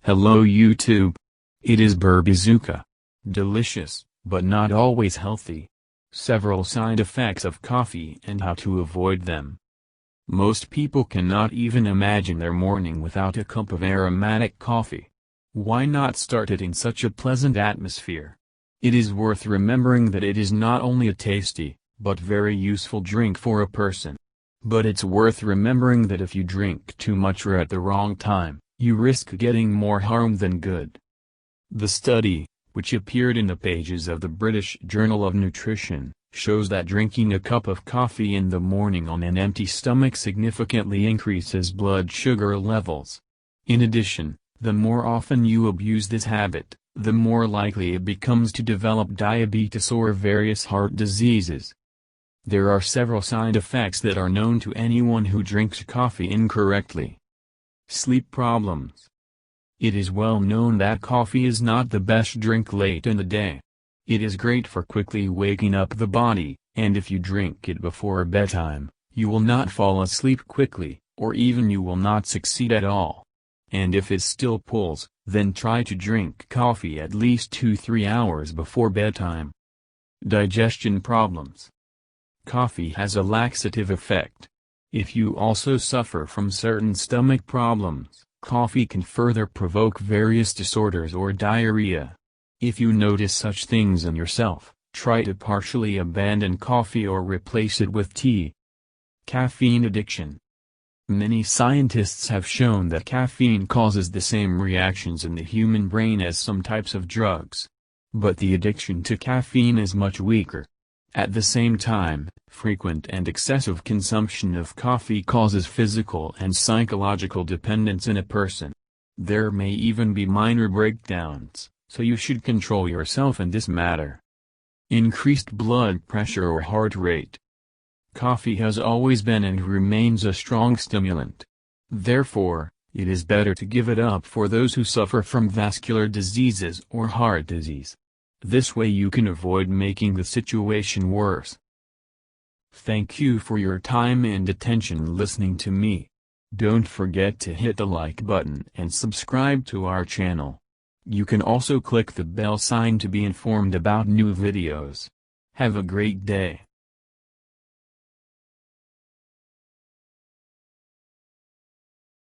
Hello YouTube. It is Berbizooka. Delicious, but not always healthy. Several side effects of coffee and how to avoid them. Most people cannot even imagine their morning without a cup of aromatic coffee. Why not start it in such a pleasant atmosphere? It is worth remembering that it is not only a tasty, but very useful drink for a person. But it's worth remembering that if you drink too much or at the wrong time, you risk getting more harm than good. The study, which appeared in the pages of the British Journal of Nutrition, shows that drinking a cup of coffee in the morning on an empty stomach significantly increases blood sugar levels. In addition, the more often you abuse this habit, the more likely it becomes to develop diabetes or various heart diseases. There are several side effects that are known to anyone who drinks coffee incorrectly. Sleep problems. It is well known that coffee is not the best drink late in the day. It is great for quickly waking up the body, and if you drink it before bedtime, you will not fall asleep quickly, or even you will not succeed at all. And if it still pulls, then try to drink coffee at least 2-3 hours before bedtime. Digestion problems. Coffee has a laxative effect. If you also suffer from certain stomach problems, coffee can further provoke various disorders or diarrhea. If you notice such things in yourself, try to partially abandon coffee or replace it with tea. Caffeine addiction. Many scientists have shown that caffeine causes the same reactions in the human brain as some types of drugs. But the addiction to caffeine is much weaker. At the same time, frequent and excessive consumption of coffee causes physical and psychological dependence in a person. There may even be minor breakdowns, so you should control yourself in this matter. Increased blood pressure or heart rate. Coffee has always been and remains a strong stimulant. Therefore, it is better to give it up for those who suffer from vascular diseases or heart disease. This way you can avoid making the situation worse. Thank you for your time and attention listening to me. Don't forget to hit the like button and subscribe to our channel. You can also click the bell sign to be informed about new videos. Have a great day.